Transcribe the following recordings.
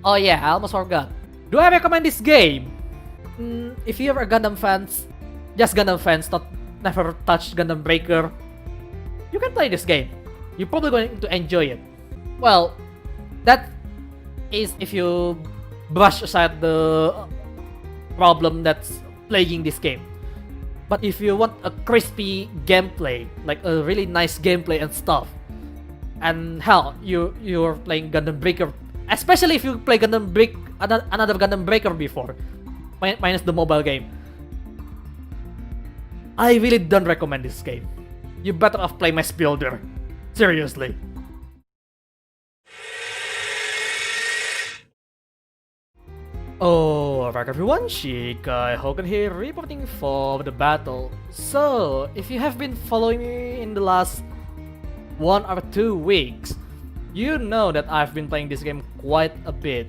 Oh yeah, I almost forgot. Do I recommend this game? If you're a Gundam fans, just Gundam fans, not never touched Gundam Breaker, you can play this game. You're probably going to enjoy it. Well, that is if you brush aside the problem that's plaguing this game. But if you want a crispy gameplay, like a really nice gameplay and stuff, and hell, you're playing Gundam Breaker, especially if you play another Gundam Breaker before, minus the mobile game, I really don't recommend this game. You better off play Mesh Builder. Seriously. Alright everyone, Shikai Hogan here, reporting for the battle. So, if you have been following me in the last 1 or 2 weeks, you know that I've been playing this game quite a bit.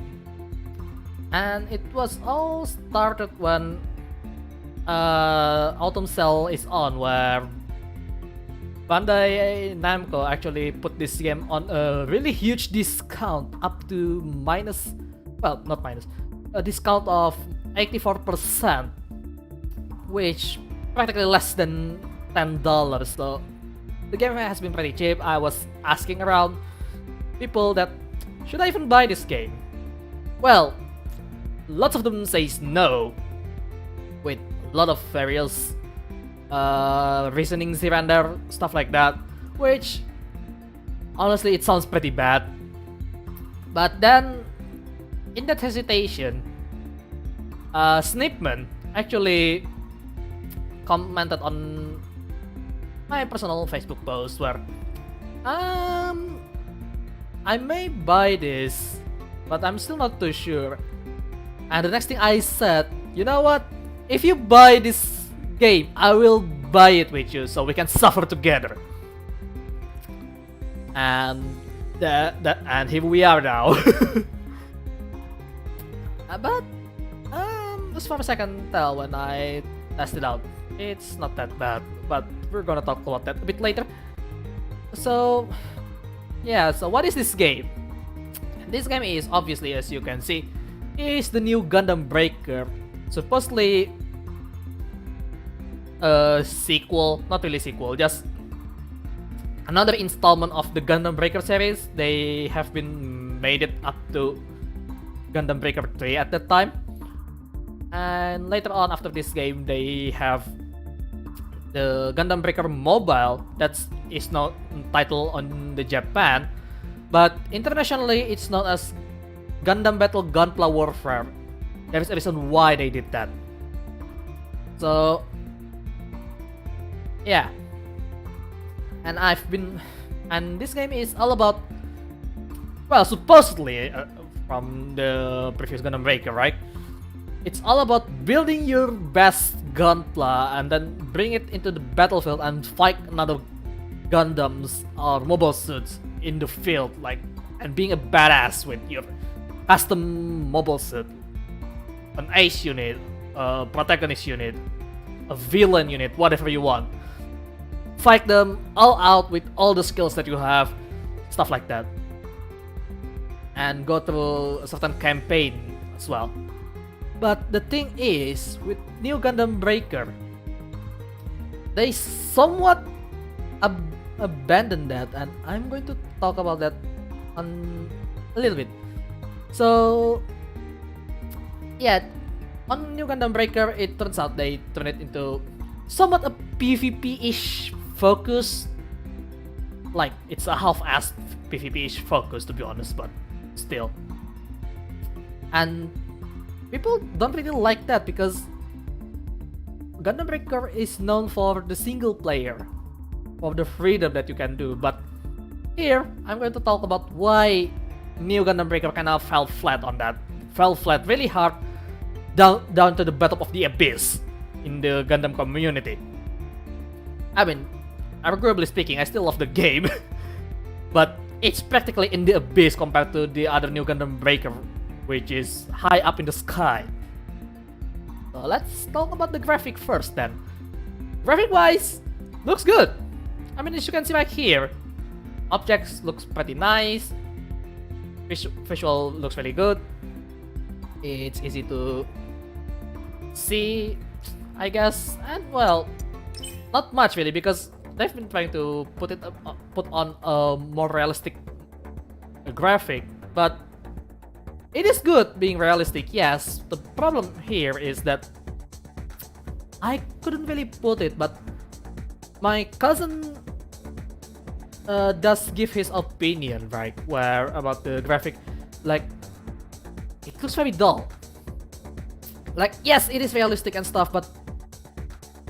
And it was all started when Autumn Sale is on, where Bandai Namco actually put this game on a really huge discount, up to minus, well, not minus, a discount of 84%, which practically less than $10. So the game has been pretty cheap. I was asking around people that should I even buy this game? Well, lots of them says no, with a lot of various reasonings here and there, stuff like that, which honestly it sounds pretty bad. But then in that hesitation, Snipman actually commented on my personal Facebook post where I may buy this, but I'm still not too sure. And the next thing I said, you know what? If you buy this game, I will buy it with you so we can suffer together. And and here we are now. But as far as I can tell when I test it out, it's not that bad. But we're gonna talk about that a bit later. So yeah, so what is this game? This game is obviously, as you can see, is the new Gundam Breaker. Supposedly a sequel, not really sequel, just another installment of the Gundam Breaker series. They have been made it up to Gundam Breaker 3 at that time. And later on after this game, they have the Gundam Breaker Mobile that is not titled on the Japan, but internationally it's known as Gundam Battle Gunpla Warfare. There is a reason why they did that. So yeah, and this game is all about, well, supposedly from the previous Gundam Breaker, right? It's all about building your best Gunpla and then bring it into the battlefield and fight another Gundams or mobile suits in the field, like, and being a badass with your custom mobile suit, an ace unit, a protagonist unit, a villain unit, whatever you want. Fight them all out with all the skills that you have, stuff like that. And go through a certain campaign as well. But the thing is, with new Gundam Breaker, they somewhat abandoned that, and I'm going to talk about that on a little bit. So yeah, on new Gundam Breaker, it turns out they turn it into somewhat a PvP-ish focus. Like, it's a half-assed PvP-ish focus, to be honest, but still. And people don't really like that because Gundam Breaker is known for the single player, for the freedom that you can do. But here, I'm going to talk about why new Gundam Breaker kind of fell flat on that. Fell flat really hard down to the bottom of the abyss in the Gundam community. I mean, arguably speaking, I still love the game, but it's practically in the abyss compared to the other new Gundam Breaker, which is high up in the sky. So let's talk about the graphic first then. Graphic wise, looks good. I mean, as you can see right here, objects looks pretty nice. visual looks really good. It's easy to see, I guess, and well, not much really because they've been trying to put on a more realistic graphic, but it is good being realistic. Yes, the problem here is that I couldn't really put it, but my cousin does give his opinion, right, where about the graphic, like it looks very dull. Like yes, it is realistic and stuff, but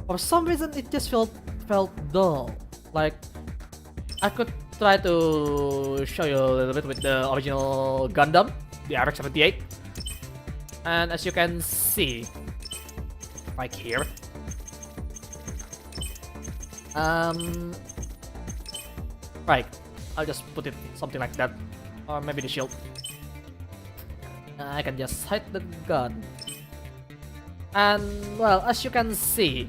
for some reason it just felt dull. Like I could try to show you a little bit with the original Gundam, the RX-78, and as you can see, like here, right, I'll just put it something like that, or maybe the shield. I can just hide the gun, and well, as you can see,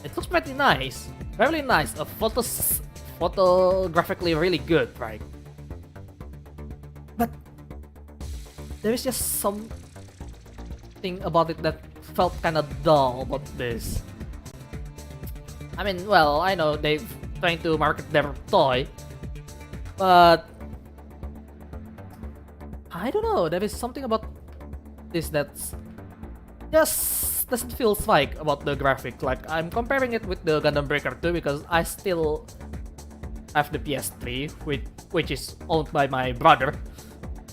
it looks pretty nice, very nice. Photographically really good, right? But there is just something about it that felt kind of dull about this. I mean, well, I know they're trying to market their toy, but I don't know, there is something about this that's just doesn't feel like about the graphic. Like I'm comparing it with the Gundam Breaker 2 because I still have the PS3, which is owned by my brother,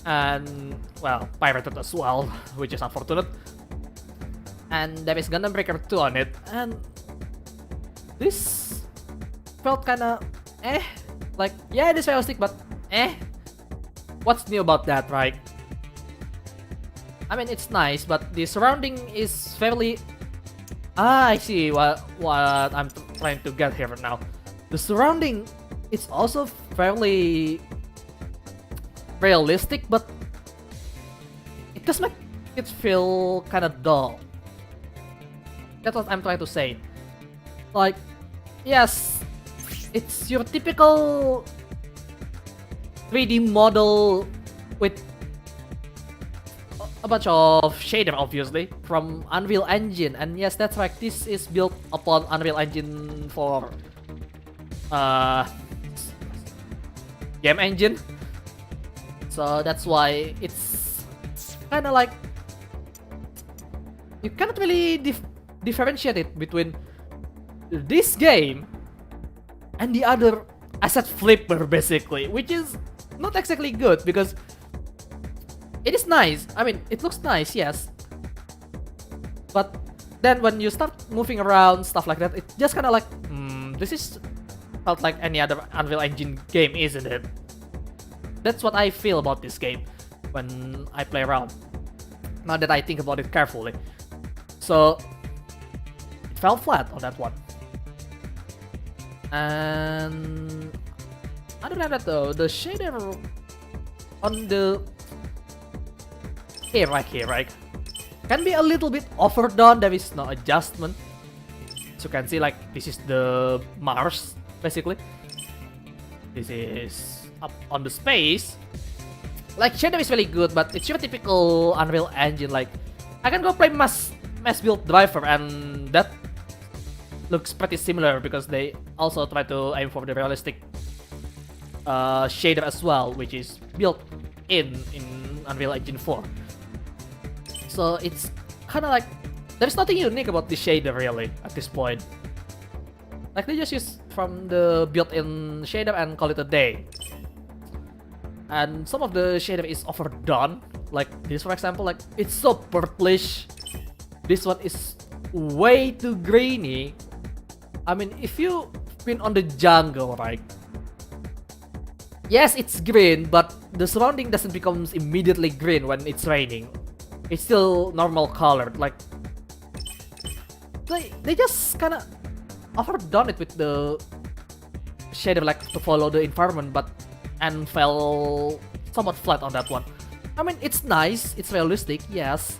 and well, pirated as well, which is unfortunate. And there is Gundam Breaker 2 on it, and this felt kinda like yeah, it is realistic, but what's new about that, right? I mean, it's nice, but the surrounding is fairly... I see what I'm trying to get here now. The surrounding is also fairly realistic, but it does make it feel kind of dull. That's what I'm trying to say. Like, yes, it's your typical 3D model with a bunch of shader, obviously, from Unreal Engine. And yes, that's right, this is built upon Unreal Engine for game engine. So that's why it's kind of like you cannot really differentiate it between this game and the other asset flipper, basically, which is not exactly good because it is nice. I mean, it looks nice, yes, but then when you start moving around, stuff like that, it just kind of like, this is felt like any other Unreal Engine game, isn't it? That's what I feel about this game when I play around, now that I think about it carefully. So it fell flat on that one. And other than that though, the shader on the right here, right, can be a little bit overdone. There is no adjustment. So you can see, like, this is the Mars, basically. This is up on the space. Like, shader is really good, but it's your typical Unreal Engine. Like, I can go play mass build driver, and that looks pretty similar because they also try to aim for the realistic shader as well, which is built in Unreal Engine 4. So it's kind of like there's nothing unique about the shader really at this point. Like, they just use from the built-in shader and call it a day. And some of the shader is overdone, like this for example. Like, it's so purplish. This one is way too grainy. I mean, if you've been on the jungle, right? Yes, it's green, but the surrounding doesn't become immediately green when it's raining. It's still normal colored. Like, they just kind of overdone it with the shader, like, to follow the environment, but and fell somewhat flat on that one. I mean, it's nice, it's realistic, yes,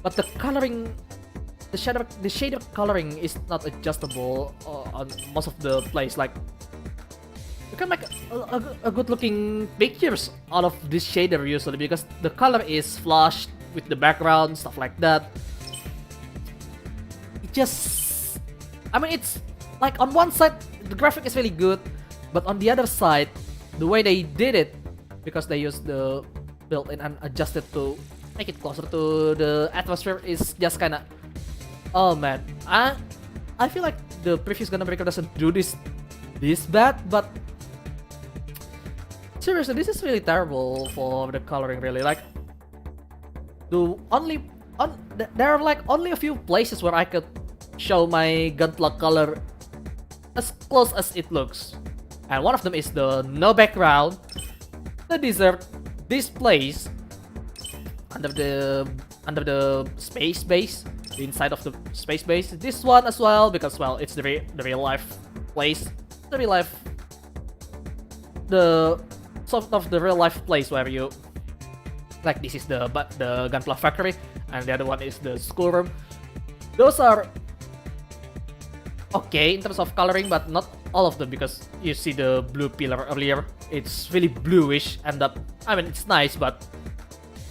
but the coloring, the shader coloring is not adjustable on most of the place. Like you can make a good looking pictures out of this shader usually because the color is flushed with the background, stuff like that. It just, I mean, it's like on one side the graphic is really good, but on the other side, the way they did it, because they used the built-in and adjusted to make it closer to the atmosphere, is just kinda, oh man, I feel like the previous Gundam Breaker doesn't do this bad, but seriously, this is really terrible for the coloring. Really, like there are like only a few places where I could show my Gunpla color as close as it looks, and one of them is the no background, the desert, this place under the space base, the inside of the space base, this one as well, because well, it's the real life place, the sort of the real life place where you, like, this is the Gunpla factory, and the other one is the schoolroom. Those are okay in terms of coloring, but not all of them, because you see the blue pillar earlier, it's really bluish, and that, I mean, it's nice, but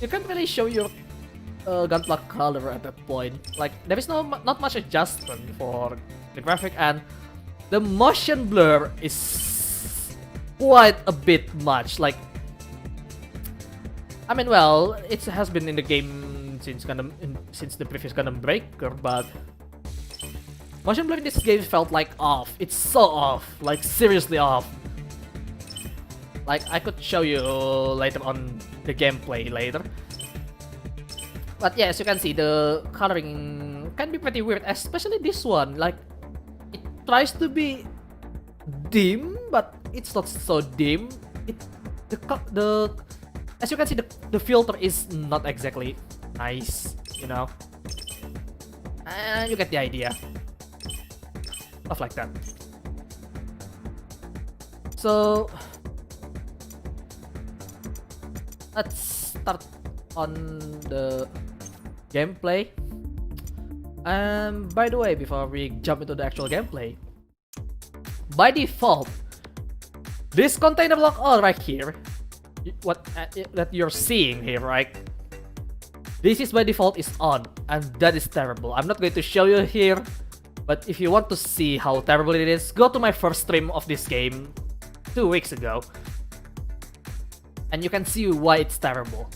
you can't really show your Gunpla color at that point. Like, there is not much adjustment for the graphic, and the motion blur is quite a bit much. Like, I mean, well, it has been in the game since the previous Gundam Breaker, but motion blur in this game felt like off. It's so off, like seriously off. Like, I could show you later on the gameplay later. But yeah, as you can see, the coloring can be pretty weird, especially this one. Like, it tries to be dim, but it's not so dim. As you can see, the filter is not exactly nice, you know. And you get the idea. Stuff like that. So let's start on the gameplay. And by the way, before we jump into the actual gameplay, by default, this container lock on right here, that you're seeing here, right? This is by default is on, and that is terrible. I'm not going to show you here, but if you want to see how terrible it is, go to my first stream of this game 2 weeks ago, and you can see why it's terrible.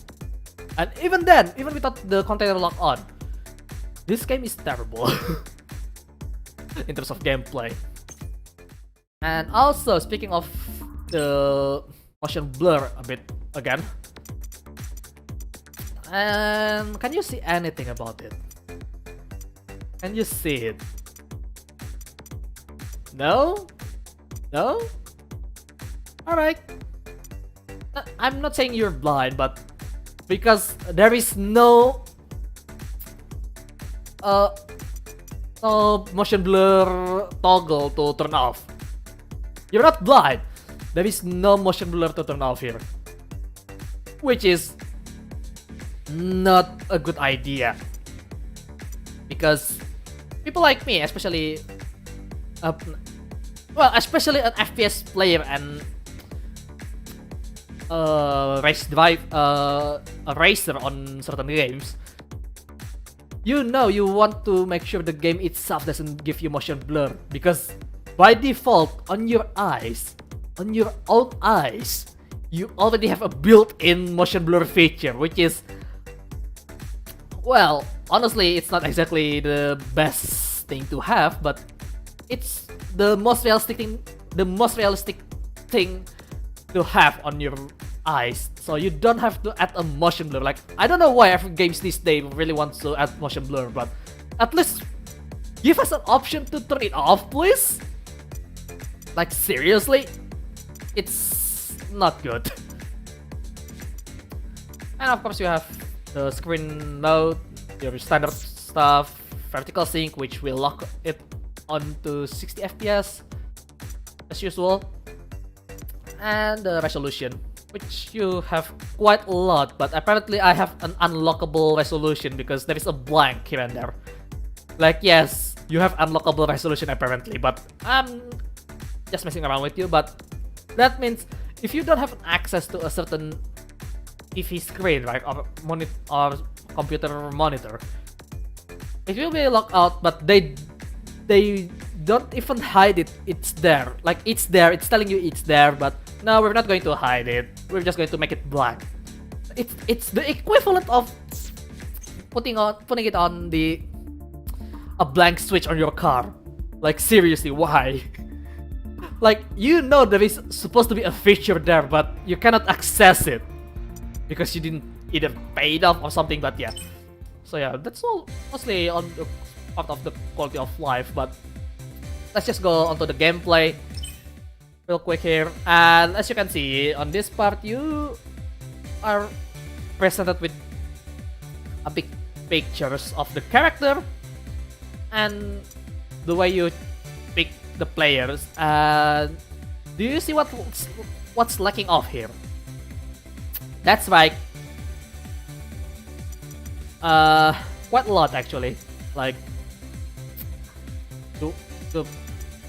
And even then, even without the container lock on, this game is terrible in terms of gameplay. And also, speaking of the motion blur a bit again, and can you see anything about it? Can you see it? No? No? Alright. I'm not saying you're blind, but because there is no motion blur toggle to turn off. You're not blind. There is no motion blur to turn off here, which is not a good idea, because people like me, especially especially an FPS player and a racer on certain games, you know, you want to make sure the game itself doesn't give you motion blur, because by default on your own eyes, you already have a built-in motion blur feature, which is, well, honestly, it's not exactly the best thing to have, but it's the most realistic thing to have on your eyes, so you don't have to add a motion blur. Like, I don't know why every games these days really wants to add motion blur, but at least give us an option to turn it off, please. Like, seriously, it's not good. And of course, you have the screen mode, your standard stuff, vertical sync, which will lock it onto 60 FPS as usual, and the resolution, which you have quite a lot, but apparently I have an unlockable resolution because there is a blank here and there. Like, yes, you have unlockable resolution apparently, but I'm just messing around with you. But That means if you don't have access to a certain TV screen, right, or monitor or computer monitor, it will be locked out. But they don't even hide it. It's there, like it's there. It's telling you it's there, but no, we're not going to hide it. We're just going to make it blank. It's the equivalent of putting it on a blank switch on your car. Like seriously, why? Like, you know there is supposed to be a feature there, but you cannot access it because you didn't either pay it off or something. But yeah, so yeah, that's all mostly on the part of the quality of life. But let's just go onto the gameplay real quick here. And as you can see on this part, you are presented with a big pictures of the character and the way you pick the players. Do you see what's lacking off here? That's right. Quite a lot actually. Like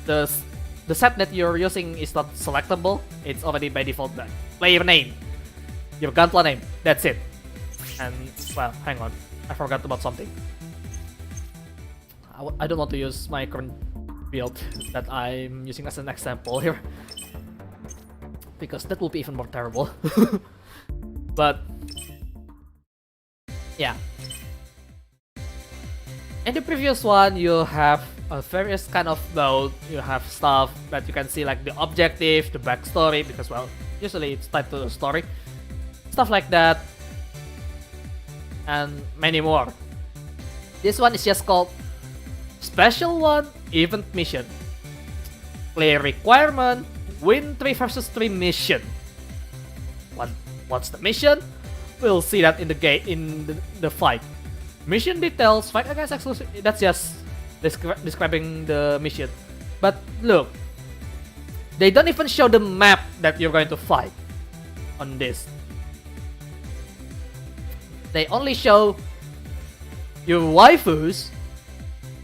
the set that you're using is not selectable. It's already by default the player name, your gunpla name. That's it. And well, hang on, I forgot about something. I don't want to use my current build that I'm using as an example here, because that will be even more terrible. But yeah, in the previous one you have a various kind of mode. You have stuff that you can see like the objective, the backstory, because well, usually it's tied to the story, stuff like that, and many more. This one is just called Special 1 Event Mission. Player requirement, win 3 versus 3 mission. What's the mission? We'll see that in the fight. Mission details, fight against exclusive. That's just describing the mission. But look, they don't even show the map that you're going to fight on this. They only show your waifus,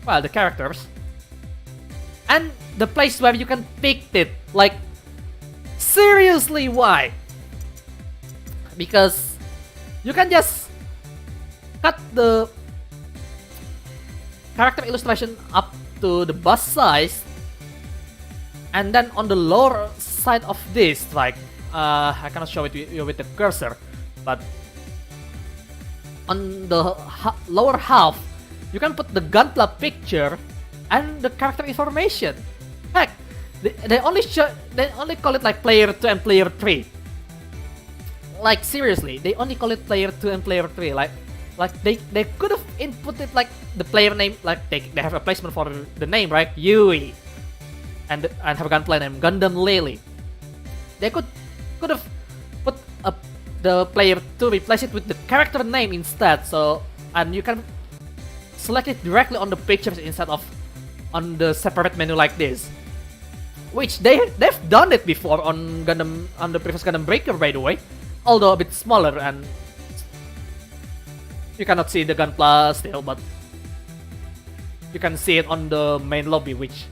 well, the characters, and the place where you can pick it. Like, seriously, why? Because you can just cut the character illustration up to the bust size, and then on the lower side of this, like, I cannot show it to you with the cursor, but on the lower half, you can put the gunpla picture and the character information. Heck, they only call it like player 2 and player 3. Like seriously, they only call it player 2 and player 3. Like they could have inputted like the player name, like they have a placement for the name, right? Yui, and have a gunpla name Gundam Lily. They could have put the player 2, replace it with the character name instead. So, and you can select it directly on the pictures instead of on the separate menu like this, which they've done it before on the previous Gundam Breaker, by the way, although a bit smaller, and you cannot see the gunpla still, but you can see it on the main lobby, which,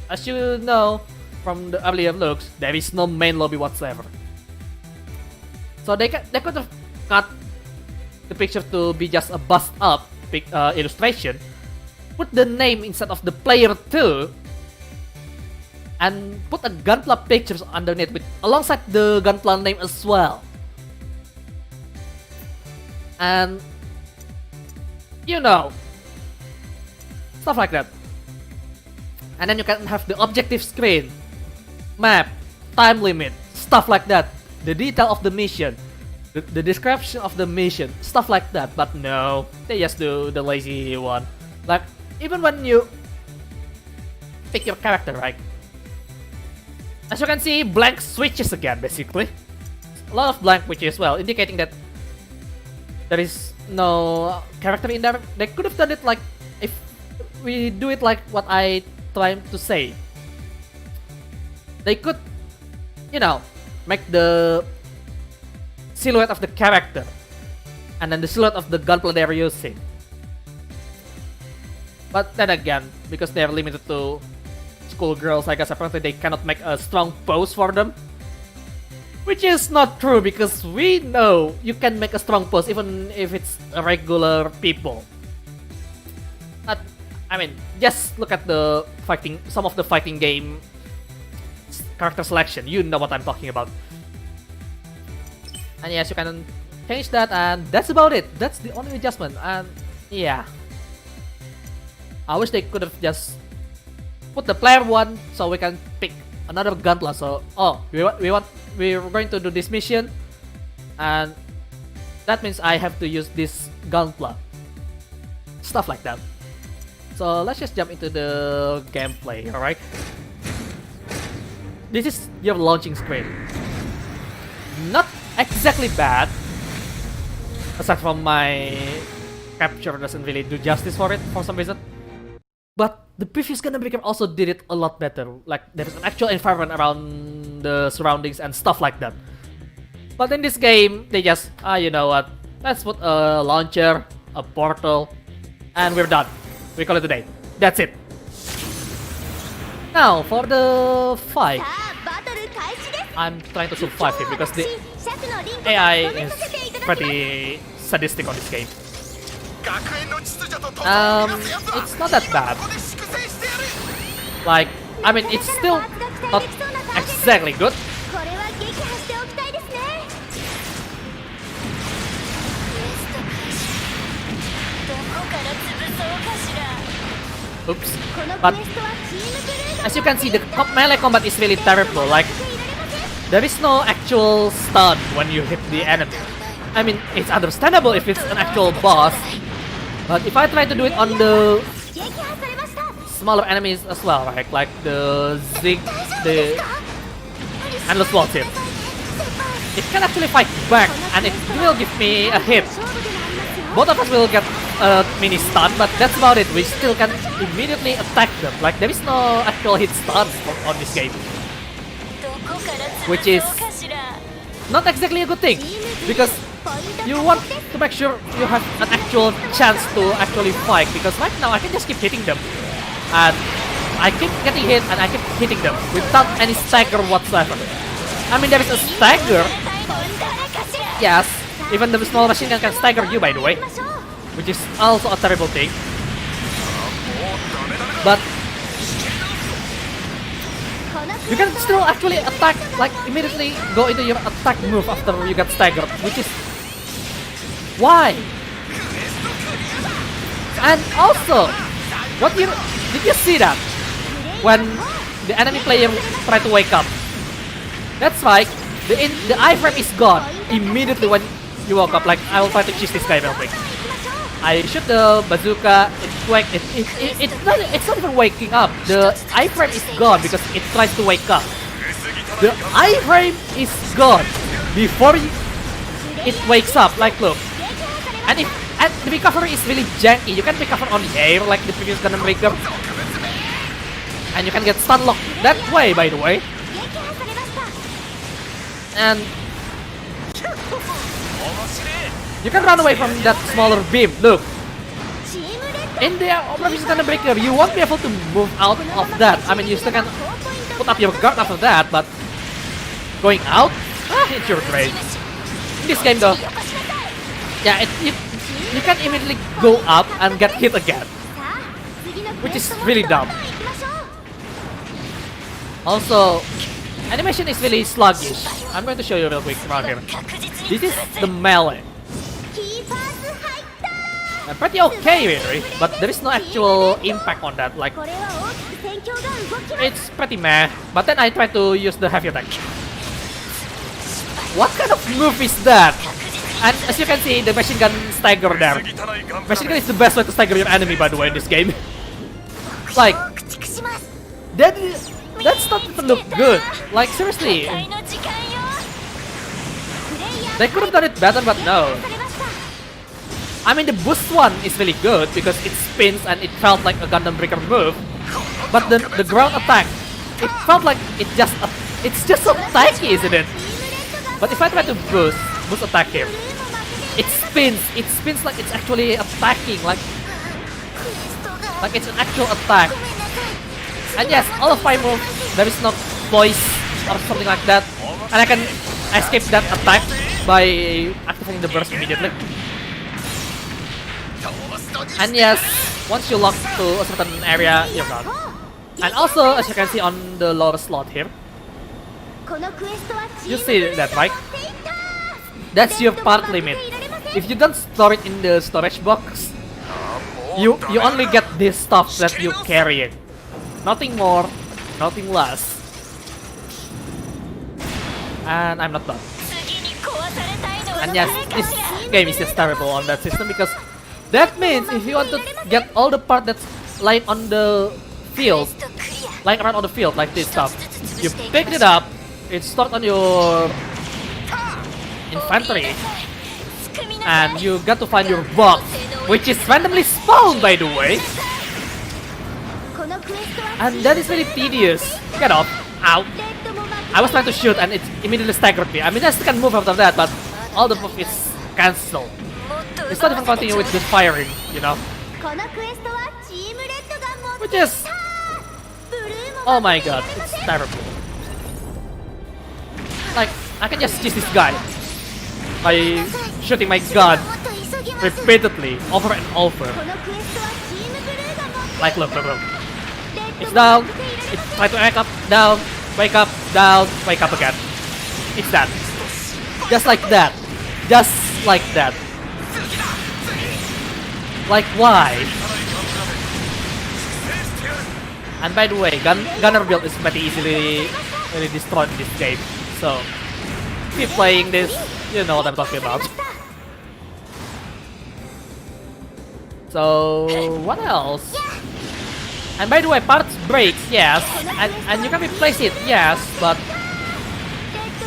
as you know from the earlier looks, there is no main lobby whatsoever. So they could have cut the picture to be just a bust up illustration, put the name instead of the player 2, and put a gunpla pictures underneath alongside the gunpla name as well. And you know, stuff like that. And then you can have the objective screen, map, time limit, stuff like that. The detail of the mission, the description of the mission, stuff like that. But no, they just do the lazy one. Like, even when you pick your character, right? As you can see, blank switches again, basically. A lot of blank switches as well, indicating that there is no character in there. They could have done it like, if we do it like what I tried to say, they could, you know, make the silhouette of the character and then the silhouette of the gunpla they are using. But then again, because they are limited to schoolgirls, I guess apparently they cannot make a strong pose for them. Which is not true because we know you can make a strong pose even if it's regular people. But I mean, just look at the fighting, some of the fighting game character selection. You know what I'm talking about. And yes, you can change that, and that's about it. That's the only adjustment. And yeah, I wish they could have just put the player one so we can pick another Gunpla. So we're going to do this mission, and that means I have to use this Gunpla. Stuff like that. So let's just jump into the gameplay, alright? This is your launching screen. Not exactly bad, aside from my capture doesn't really do justice for it for some reason. But the previous Gundam Breaker also did it a lot better. Like, there is an actual environment around the surroundings and stuff like that. But in this game, they just, you know what, let's put a launcher, a portal, and we're done. We call it a day. That's it. Now, for the fight, I'm trying to survive here because the AI is pretty sadistic on this game. It's not that bad. Like, I mean, it's still not exactly good. Oops. But as you can see, the melee combat is really terrible. Like, there is no actual stun when you hit the enemy. I mean, it's understandable if it's an actual boss, but if I try to do it on the smaller enemies as well, right? Like the Zig, the Endless Waltz here, it can actually fight back and it will give me a hit. Both of us will get a mini stun, but that's about it. We still can immediately attack them. Like, there is no actual hit stun on this game, which is not exactly a good thing, because you want to make sure you have an actual chance to actually fight, because right now I can just keep hitting them and I keep getting hit and I keep hitting them without any stagger whatsoever. I mean, there is a stagger, yes, even the small machine gun can stagger you, by the way, which is also a terrible thing. But you can still actually attack, like immediately go into your attack move after you get staggered, which is why. And also, did you see that when the enemy player try to wake up? That's right, the iframe is gone immediately when you woke up. Like, I will try to cheese this guy real quick. I shoot the bazooka, it's not even waking up. The iframe is gone because it tries to wake up. The iframe is gone before it wakes up. Like, look. And the recovery is really janky. You can recover on the air like the previous Gundam Breaker. And you can get stun locked that way, by the way. And you can run away from that smaller beam. Look, in the previous Gundam Breaker, you won't be able to move out of that. I mean, you still can put up your guard after that, but going out, it's your grave. In this game, though, yeah, you can immediately go up and get hit again, which is really dumb. Also, animation is really sluggish. I'm going to show you real quick around here. This is the melee. Pretty okay, really, but there is no actual impact on that. Like, it's pretty meh. But then I try to use the heavy attack. What kind of move is that? And as you can see, the machine gun stagger there. Machine gun is the best way to stagger your enemy, by the way, in this game. Like, that's not to look good. Like, seriously. They could have done it better, but no. I mean, the boost one is really good because it spins and it felt like a Gundam Breaker move. But the ground attack, it felt like it's just so tanky, isn't it? But if I try to boost attack here, it spins like it's actually attacking, like it's an actual attack. And yes, all of my moves, there is no voice or something like that, and I escape that attack by activating the burst immediately. And yes, once you lock to a certain area, you're gone. And also, as you can see on the lower slot here, you see that, right? That's your part limit. If you don't store it in the storage box, you only get this stuff that you carry. Nothing more, nothing less. And I'm not done. And yes, this game is just terrible on that system, because that means if you want to get all the part that's lying on the field, lying around on the field like this stuff, you pick it up, it's stored on your inventory, and you got to find your box, which is randomly spawned, by the way. And that is very tedious. Get off. Ow. I was trying to shoot and it immediately staggered me. I mean, I still can move after that, but all the move is cancelled. It's not even continue with the firing, you know? Which is... oh my god, it's terrible. Like, I can just cheese this guy by shooting my gun repeatedly, over and over. Like, look. It's down, it's try to wake up, down, wake up, down, wake up again. It's that. Just like that. Just like that. Like, why? And by the way, gunner build is pretty easily really destroyed in this game. So, keep playing this, you know what I'm talking about. So, what else? And by the way, parts breaks, yes, and you can replace it, yes, but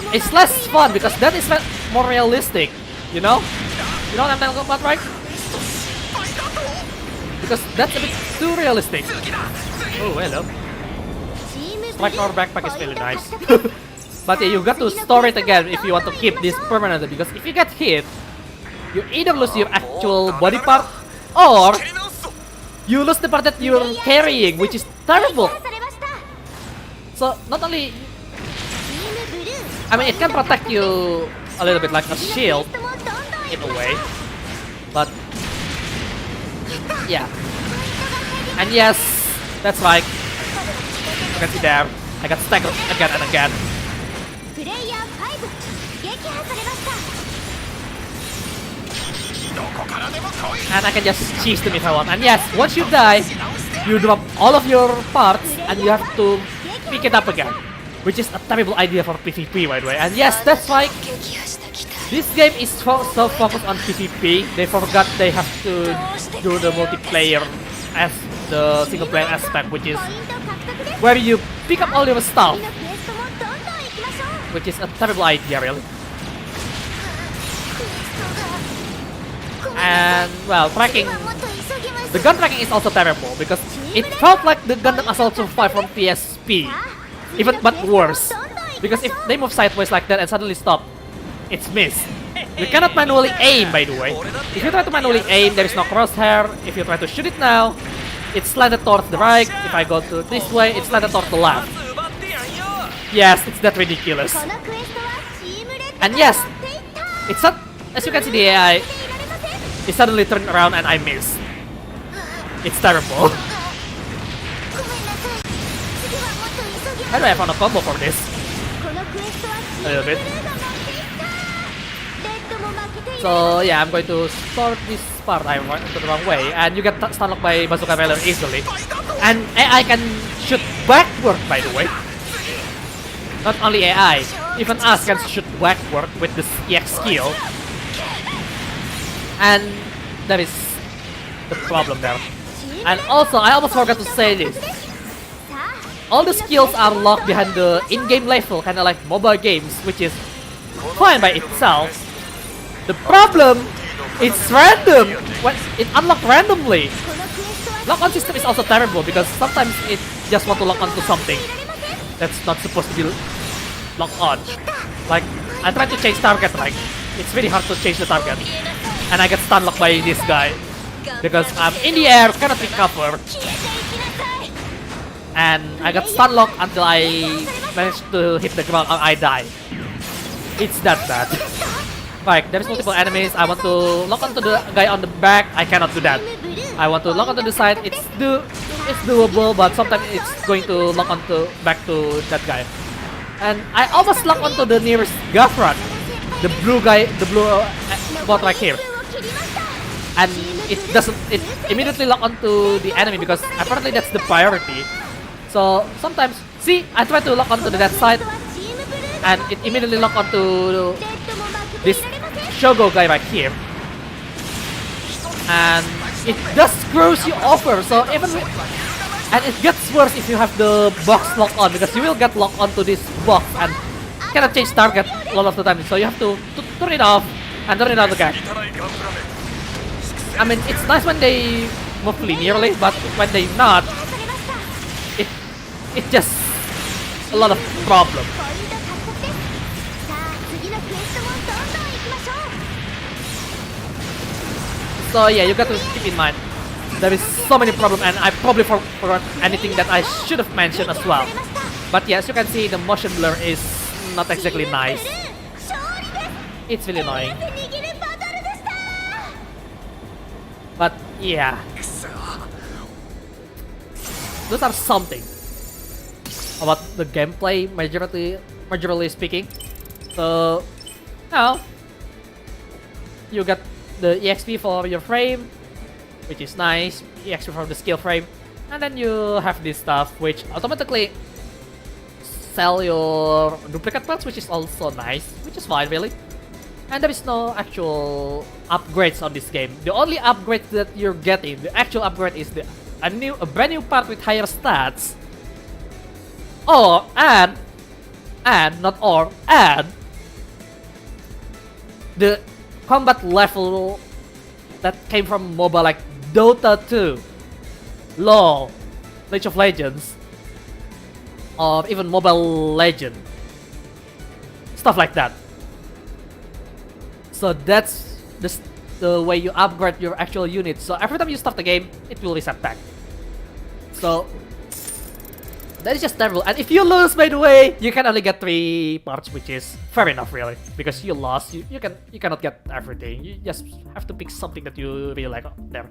it's less fun because that is more realistic, you know? You know what I'm talking about, right? Because that's a bit too realistic. Oh, hello. Strike power backpack is really nice. But yeah, you got to store it again if you want to keep this permanently, because if you get hit, you either lose your actual body part, or you lose the part that you're carrying, which is terrible. So, not only... I mean, it can protect you a little bit like a shield, in a way. But... yeah. And yes, that's right. You can see there, I got staggered again and again. And I can just cheese them if I want. And yes, once you die, you drop all of your parts and you have to pick it up again, which is a terrible idea for PvP, by the way. And yes, that's why this game is so focused on PvP. They forgot they have to do the multiplayer as the single player aspect, which is where you pick up all your stuff, which is a terrible idea, really. And well, tracking, the gun tracking is also terrible because it felt like the Gundam Assault Survive from PSP, but worse. Because if they move sideways like that and suddenly stop, it's missed. You cannot manually aim, by the way. If you try to manually aim, there is no crosshair. If you try to shoot it now, it's slanted towards the right. If I go to this way, it's slanted towards the left. Yes, it's that ridiculous. And yes, it's not, as you can see, the AI, it suddenly turned around and I missed. It's terrible. How do I find a combo for this? A little bit. So yeah, I'm going to start this part. I went the wrong way, and you get stun locked by bazooka trailer easily. And AI can shoot backward, by the way. Not only AI, even us can shoot backward with this EX skill. And that is the problem there. And also, I almost forgot to say this. All the skills are locked behind the in-game level, kinda like mobile games, which is fine by itself. The problem, it's random. When it unlocked randomly. Lock-on system is also terrible because sometimes it just want to lock onto something that's not supposed to be locked on. Like, I tried to change target, like, it's very hard to change the target. And I get stun locked by this guy because I'm in the air, cannot recover. And I got stun locked until I managed to hit the ground and I die. It's that bad. Like, there's multiple enemies, I want to lock onto the guy on the back, I cannot do that. I want to lock onto the side, it's doable, but sometimes it's going to lock onto back to that guy. And I almost lock onto the nearest Gafrat, the blue guy, the blue bot right here. And it immediately lock onto the enemy because apparently that's the priority. So sometimes, see, I try to lock onto that side, and it immediately lock onto this Shogo guy right here, and it just screws you over. So and it gets worse if you have the box locked on, because you will get locked onto this box and cannot change target a lot of the time. So you have to turn it off and turn it on again. I mean, it's nice when they move linearly, but when they not, it's just a lot of problem. So yeah, you got to keep in mind there is so many problems, and I probably forgot anything that I should have mentioned as well. But yeah, as you can see, the motion blur is not exactly nice. It's really annoying. But yeah, those are something about the gameplay, majorly speaking. So now you got the EXP for your frame, which is nice, EXP from the skill frame, and then you have this stuff which automatically sell your duplicate parts, which is also nice, which is fine really. And there is no actual upgrades on this game. The only upgrade that you're getting, the actual upgrade, is a brand new part with higher stats. And the combat level that came from MOBA like Dota 2, LoL, League of Legends, or even Mobile Legend, stuff like that. So that's the way you upgrade your actual unit. So every time you stop the game, it will reset back. So that is just terrible. And if you lose, by the way, you can only get 3 parts, which is fair enough really, because you lost. You cannot get everything. You just have to pick something that you really like there.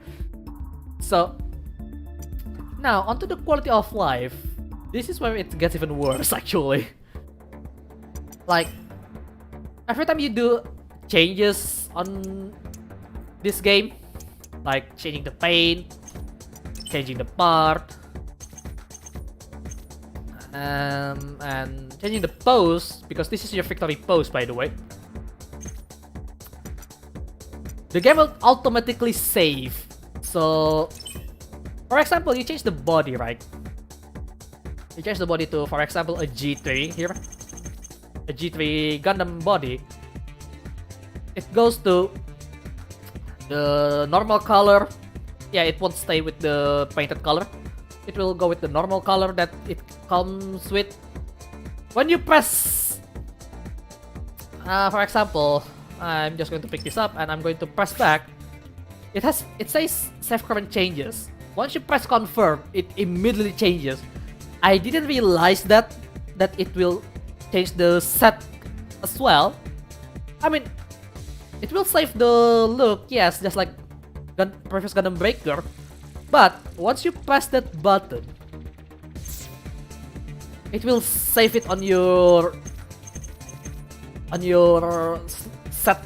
So now onto the quality of life. This is where it gets even worse actually. Like, every time you do changes on this game, like changing the paint, changing the part, and changing the pose, because this is your victory pose, by the way, the game will automatically save. So for example, you change the body, right? You change the body to, for example, a G3 here, a G3 Gundam body. It goes to the normal color. Yeah, it won't stay with the painted color. It will go with the normal color that it comes with. When you press, for example, I'm just going to pick this up and I'm going to press back. It says save current changes. Once you press confirm, it immediately changes. I didn't realize that it will change the set as well. I mean, it will save the look, yes, just like previous Gundam Breaker. But once you press that button, it will save it on your set.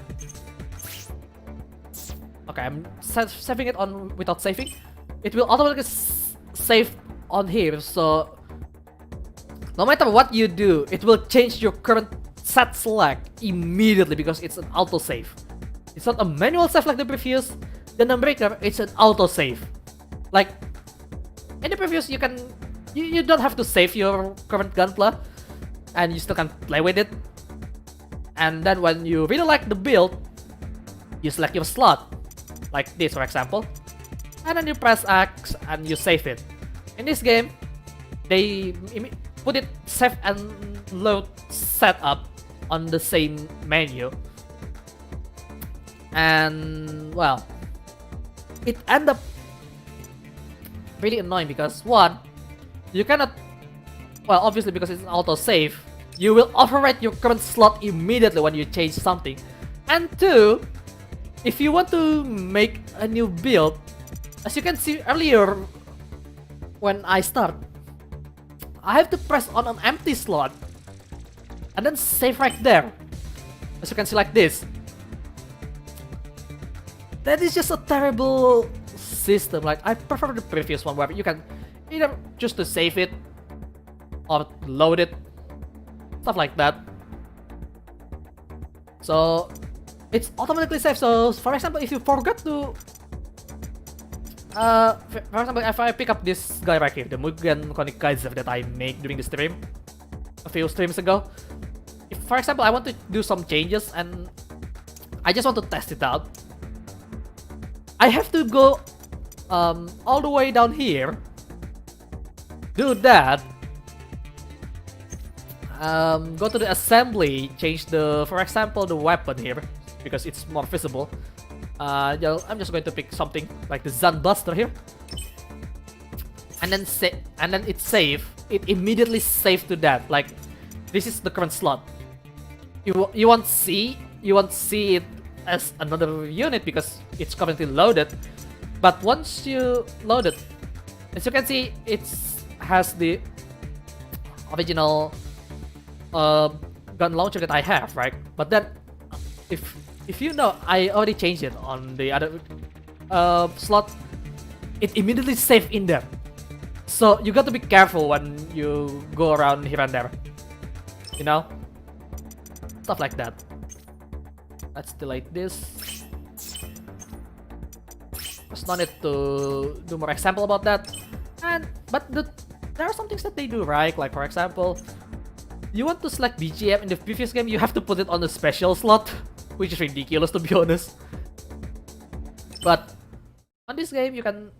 Okay, I'm saving it on without saving. It will automatically save on here. So no matter what you do, it will change your current set select immediately because it's an auto save. It's not a manual save like the previous Gundam Breaker. It's an auto save. Like in the previous, you don't have to save your current gunpla, and you still can play with it. And then when you really like the build, you select your slot, like this for example, and then you press X and you save it. In this game, they put it save and load setup on the same menu, and well, it end up really annoying because one, you cannot, well, obviously because it's an auto save, you will overwrite your current slot immediately when you change something. And 2, if you want to make a new build, as you can see earlier when I start, I have to press on an empty slot and then save right there. As you can see like this. That is just a terrible system. Like, I prefer the previous one where you can either choose to save it or load it, stuff like that. So it's automatically saved. So for example, if you forgot to for example, if I pick up this guy right here, the Mugen Conic Kaiser that I made during the stream a few streams ago, if for example I want to do some changes and I just want to test it out, I have to go all the way down here, do that, go to the assembly, change the, for example, the weapon here because it's more visible. I'm just going to pick something like the Zunbuster here, and then it's save. It immediately saves to that. Like, this is the current slot. You won't see it as another unit because it's currently loaded. But once you load it, as you can see, it has the original gun launcher that I have, right? But then, if you know, I already changed it on the other slot, it immediately saved in there. So you got to be careful when you go around here and there, you know, stuff like that. Let's delete this. There's no need to do more example about that. But there are some things that they do right. Like, for example, you want to select BGM in the previous game, you have to put it on the special slot, which is ridiculous to be honest. But on this game, you can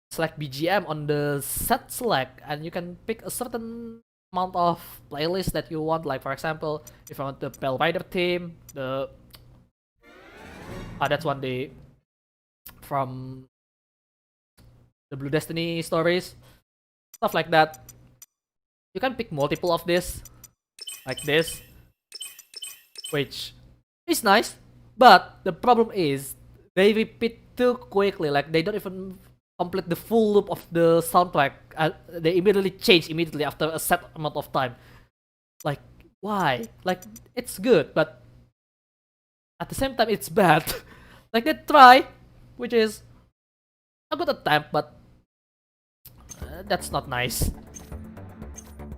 select BGM on the set select, and you can pick a certain amount of playlist that you want. Like, for example, if I want the Pale Rider theme, that's one day from the Blue Destiny stories, stuff like that. You can pick multiple of this, like this, which is nice, but the problem is they repeat too quickly. Like, they don't even complete the full loop of the soundtrack. They immediately change immediately after a set amount of time. Like, why? Like, it's good, but at the same time it's bad. Like, they try, which is a good attempt, but that's not nice.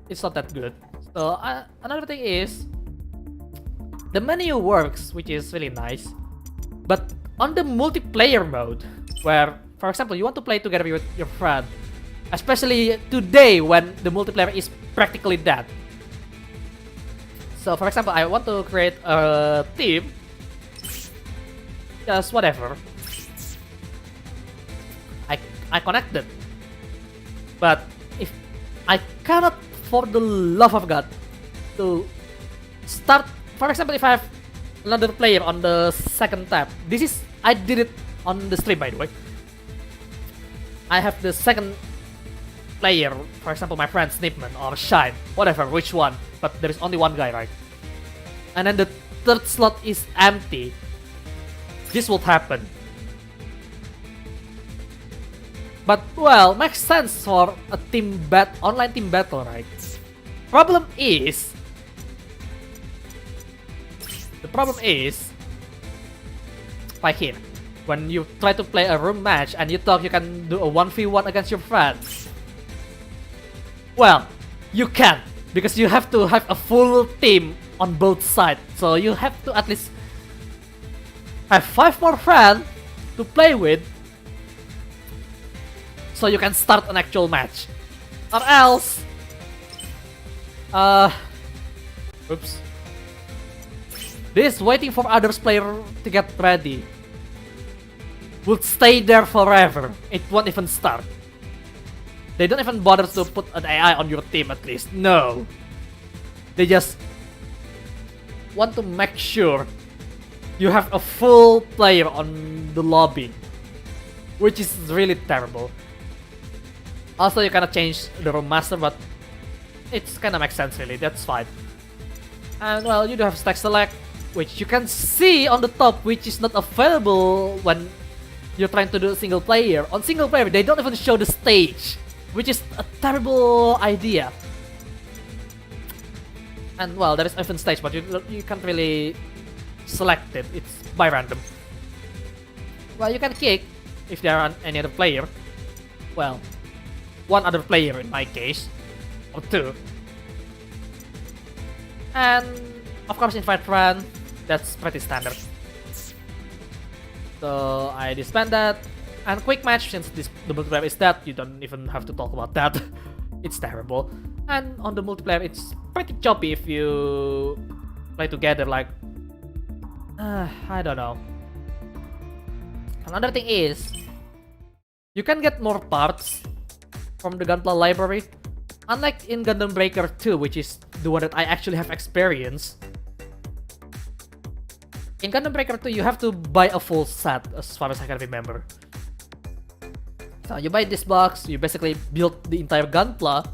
It's not that good. So another thing is, the menu works, which is really nice, but on the multiplayer mode, where, for example, you want to play together with your friend, especially today when the multiplayer is practically dead. So, for example, I want to create a team, just whatever. I connected, but if I cannot, for the love of God, to start. For example, if I have another player on the second tab, I did it on the stream, by the way. I have the second player, for example, my friend Snipman or Shine, whatever, which one, but there is only one guy, right? And then the third slot is empty. This will happen. But, well, makes sense for a online team battle, right? The problem is right here. When you try to play a room match and you thought you can do a 1v1 against your friends, well, you can't, because you have to have a full team on both sides. So you have to at least have 5 more friends to play with, so you can start an actual match. Or else, oops. This waiting for others player to get ready would stay there forever. It won't even start. They don't even bother to put an AI on your team at least. No. They just want to make sure you have a full player on the lobby, which is really terrible. Also, you cannot change the room master, but it's kinda makes sense really, that's fine. And well, you do have stack select, which you can see on the top, which is not available when you're trying to do single player. On single player, they don't even show the stage, which is a terrible idea. And well, there is even stage, but you can't really select it. It's by random. Well, you can kick if there are any other player. Well, one other player in my case, or two. And of course, invite friend. That's pretty standard. So I disband that. And quick match, since the multiplayer is that, you don't even have to talk about that. It's terrible. And on the multiplayer, it's pretty choppy if you play together. Like, I don't know. Another thing is, you can get more parts from the Gunpla library. Unlike in Gundam Breaker 2, which is the one that I actually have experience. In Gundam Breaker 2, you have to buy a full set, as far as I can remember. So you buy this box, you basically build the entire Gunpla,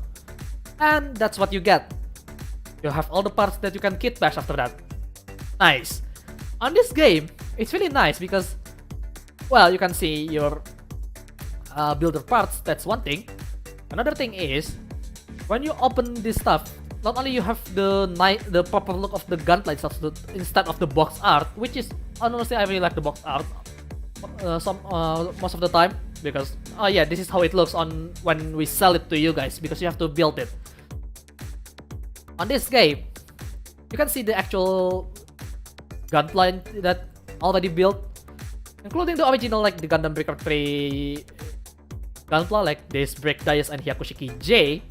and that's what you get. You have all the parts that you can kit bash after that. Nice. On this game, it's really nice because, well, you can see your builder parts, that's one thing. Another thing is, when you open this stuff, not only you have the proper look of the gunplay stuff instead of the box art, which is, honestly, I really like the box art most of the time, because oh yeah, this is how it looks on when we sell it to you guys, because you have to build it. On this game, you can see the actual gunplay that already built, including the original, like the Gundam Breaker 3 gunpla, like this Break Dias and Hyakushiki J.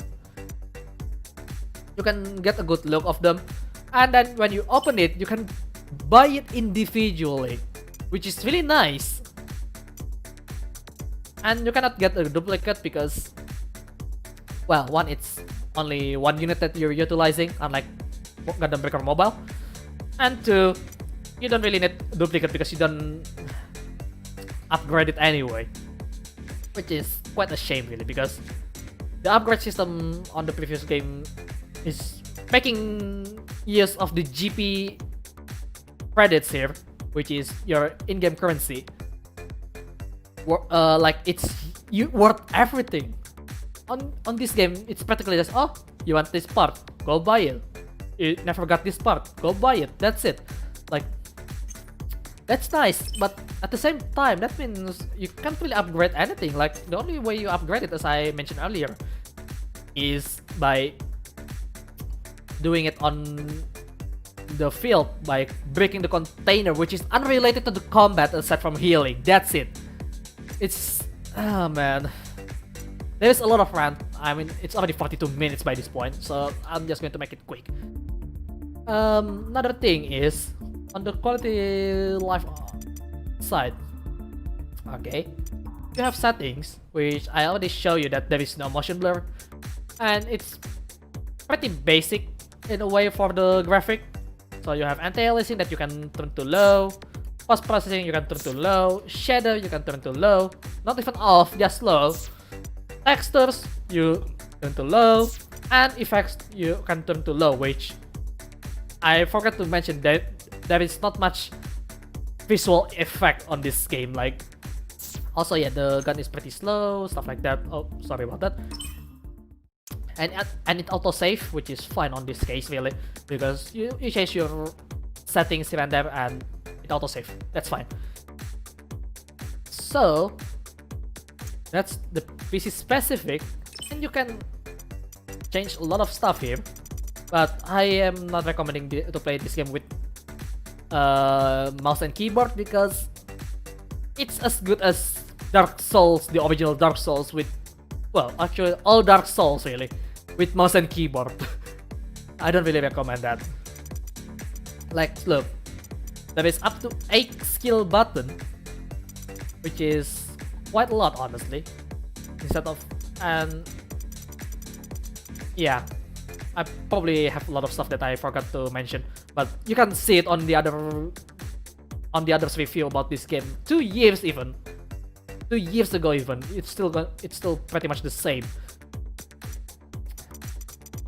You can get a good look of them, and then when you open it, you can buy it individually, which is really nice. And you cannot get a duplicate because, well, one, it's only one unit that you're utilizing, unlike Gundam Breaker Mobile, and two, you don't really need a duplicate because you don't upgrade it anyway, which is quite a shame really, because the upgrade system on the previous game is making use of the GP credits here, which is your in-game currency. Like it's worth everything. On this game, it's practically just, oh, you want this part, go buy it. You never got this part, go buy it. That's it. Like, that's nice, but at the same time, that means you can't really upgrade anything. Like, the only way you upgrade it, as I mentioned earlier, is by doing it on the field, by breaking the container, which is unrelated to the combat aside from healing. That's it. It's, oh man, there's a lot of rant. I mean, it's already 42 minutes by this point, so I'm just going to make it quick. Another thing is on the quality life side. Okay, you have settings, which I already show you that there is no motion blur, and it's pretty basic in a way for the graphic. So you have anti-aliasing that you can turn to low, post processing you can turn to low, shadow you can turn to low, not even off, just low. Textures you turn to low, and effects you can turn to low, which I forgot to mention that there is not much visual effect on this game. Like, also yeah, the gun is pretty slow, stuff like that. Oh, sorry about that. And it autosave, which is fine on this case really, because you change your settings here and there and it autosave. That's fine. So that's the PC specific, and you can change a lot of stuff here, but I am not recommending to play this game with mouse and keyboard, because it's as good as Dark Souls, the original Dark Souls, with, well, actually all Dark Souls really, with mouse and keyboard. I don't really recommend that. Like, look, there is up to 8 skill button, which is quite a lot honestly, instead of, and yeah, I probably have a lot of stuff that I forgot to mention, but you can see it on the others review about this game 2 years even. 2 years ago even, it's still pretty much the same.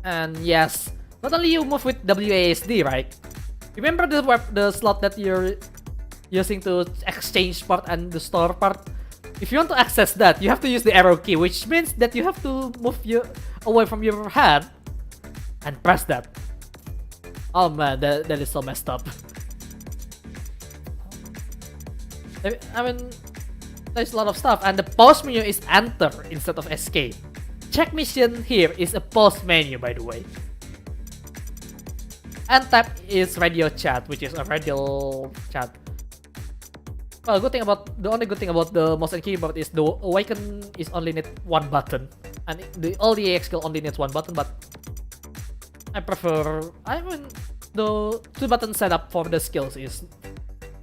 And yes, not only you move with WASD, right? Remember the slot that you're using to exchange part and the store part? If you want to access that, you have to use the arrow key, which means that you have to move away from your hand and press that. Oh man, that is so messed up. I mean, there's a lot of stuff, and the pause menu is enter instead of escape. Check mission here is a pause menu, by the way. And tap is radio chat, which is a radio chat. Well, the only good thing about the mouse and keyboard is the awaken is only need one button, and all the AX skill only needs one button. But I mean, the 2-button setup for the skills is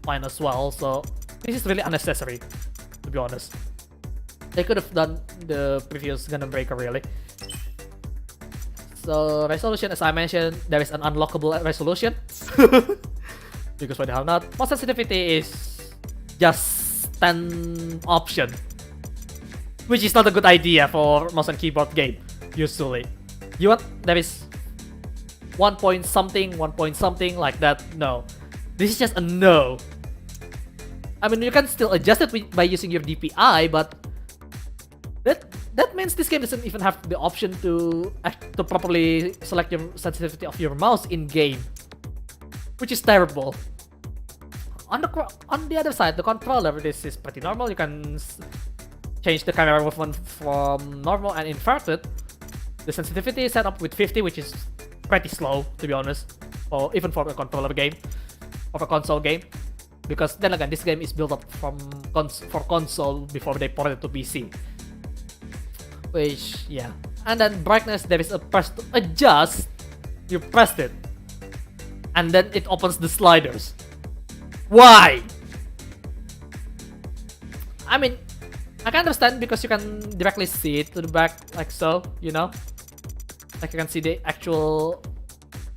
fine as well. So this is really unnecessary, to be honest. They could have done the previous Gundam Breaker really. So resolution, as I mentioned, there is an unlockable resolution. Because why the hell not? Mouse sensitivity is just 10 option, which is not a good idea for mouse and keyboard game. Usually, there is 1 point something like that. No, this is just a no. I mean, you can still adjust it by using your DPI, but that means this game doesn't even have the option to properly select your sensitivity of your mouse in game, which is terrible. On the other side, the controller, this is pretty normal. You can change the camera movement from normal and inverted. The sensitivity is set up with 50, which is pretty slow, to be honest, or even for a controller game, or a console game. Because then again, this game is built up for console before they port it to PC. Which, yeah. And then brightness, there is a press to adjust. You pressed it, and then it opens the sliders. Why? I mean, I can understand because you can directly see it to the back, like so, you know? Like you can see the actual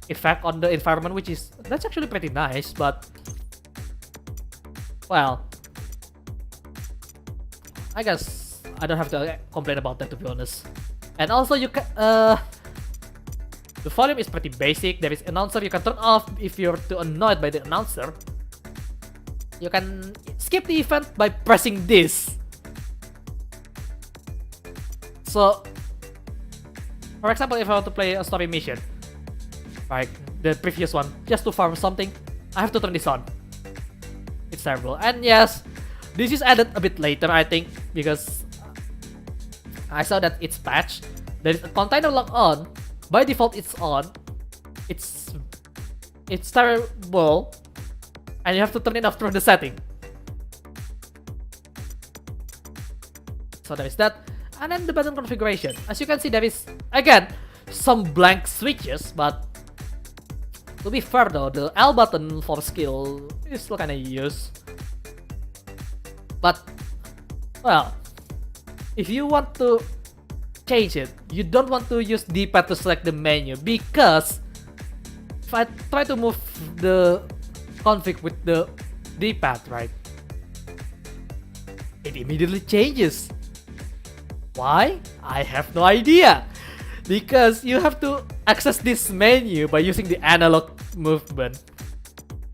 effect on the environment, that's actually pretty nice, but well, I guess I don't have to complain about that, to be honest. And also you can, the volume is pretty basic. There is announcer you can turn off if you're too annoyed by the announcer. You can skip the event by pressing this. So, for example, if I want to play a story mission, like the previous one, just to farm something, I have to turn this on. It's terrible. And yes, this is added a bit later, I think, because I saw that it's patched. There is a container lock on. By default, it's on. It's terrible, and you have to turn it off through the setting. So there is that. And then the button configuration. As you can see, there is, again, some blank switches, but to be fair though, the L button for skill is still kinda used. But, well, if you want to change it, you don't want to use D-pad to select the menu, because if I try to move the config with the D-pad, right, it immediately changes. Why? I have no idea. Because you have to access this menu by using the analog movement,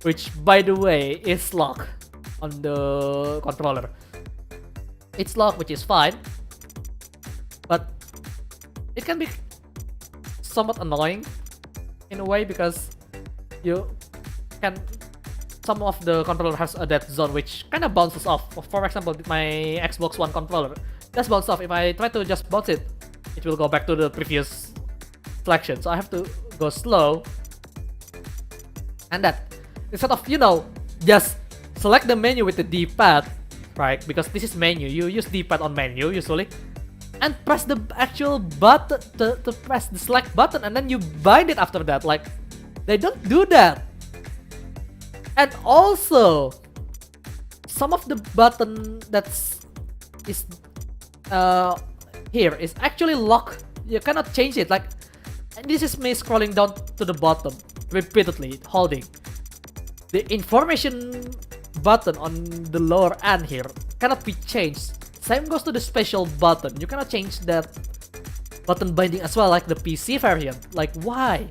which, by the way, is locked on the controller. It's locked, which is fine, but it can be somewhat annoying in a way, because some of the controller has a dead zone which kind of bounces off. For example, my Xbox One controller just bounces off. If I try to just bounce it, it will go back to the previous selection. So I have to go slow. And that, instead of, just select the menu with the D-pad, right? Because this is menu. You use D-pad on menu usually. And press the actual button, to press the select button, and then you bind it after that. Like, they don't do that. And also, some of the button is here is actually locked. You cannot change it. Like, and this is me scrolling down to the bottom repeatedly, holding the information button on the lower end here cannot be changed. Same goes to the special button. You cannot change that button binding as well, like the PC variant. Like, why?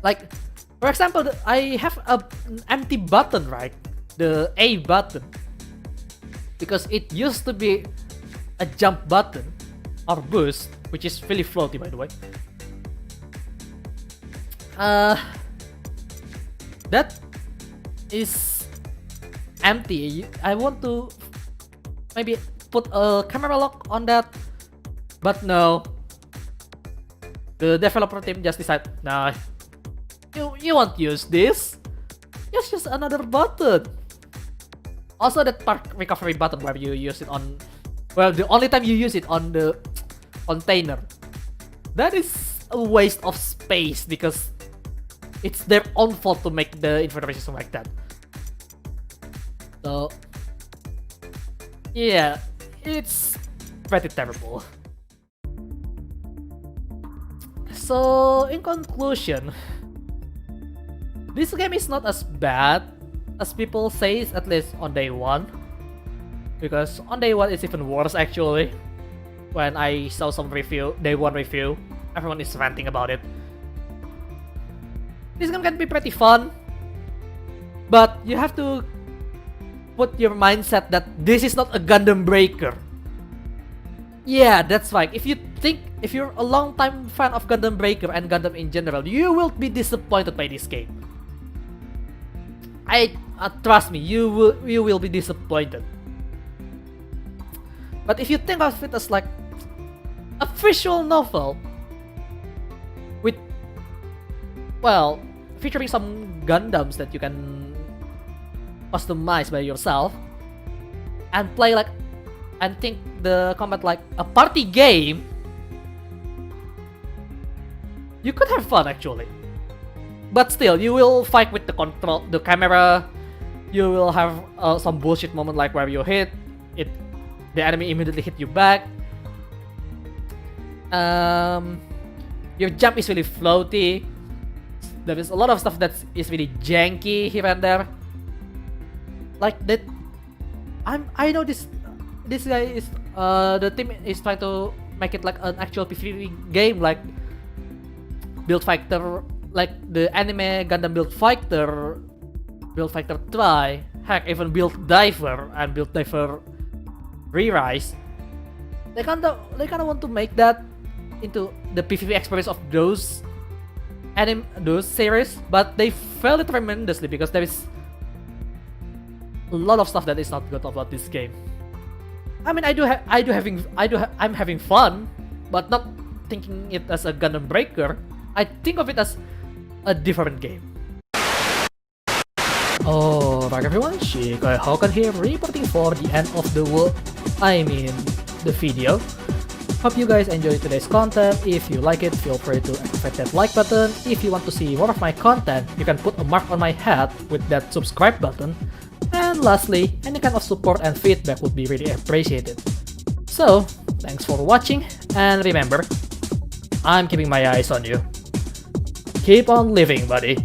Like, for example, I have an empty button, right? The A button. Because it used to be a jump button or boost, which is really floaty, by the way. That is empty. I want to maybe put a camera lock on that, but no. The developer team just decided, nah, you won't use this. Just use another button. Also, that park recovery button where you use it on, well, the only time you use it on the container, that is a waste of space because it's their own fault to make the inventory system like that. So yeah, it's pretty terrible. So in conclusion, this game is not as bad as people say, at least on day one. Because on day one it's even worse actually. When I saw some day one review, everyone is ranting about it. This game can be pretty fun, but you have to put your mindset that this is not a Gundam Breaker. Yeah, that's right. If you're a long time fan of Gundam Breaker and Gundam in general, you will be disappointed by this game. Trust me, you will be disappointed. But if you think of it as like a visual novel with, well, featuring some Gundams that you can customize by yourself and play like, and think the combat like a party game, you could have fun actually. But still, you will fight with the camera. You will have some bullshit moment like where you hit it, the enemy immediately hit you back. Your jump is really floaty. There is a lot of stuff that is really janky here and there. Like that, I know this guy is the team is trying to make it like an actual PvP game, like Build Fighter, like the anime Gundam Build Fighter Try, heck, even Build Diver and Build Diver Re-Rise. They kinda want to make that into the PvP experience of those series, but they failed it tremendously because there is a lot of stuff that is not good about this game. I mean, I'm having fun, but not thinking it as a Gundam Breaker. I think of it as a different game. Alright everyone, Shikai Hokan here, reporting for the end of the world. I mean, the video. Hope you guys enjoyed today's content. If you like it, feel free to activate that like button. If you want to see more of my content, you can put a mark on my head with that subscribe button. And lastly, any kind of support and feedback would be really appreciated. So, thanks for watching, and remember, I'm keeping my eyes on you. Keep on living, buddy.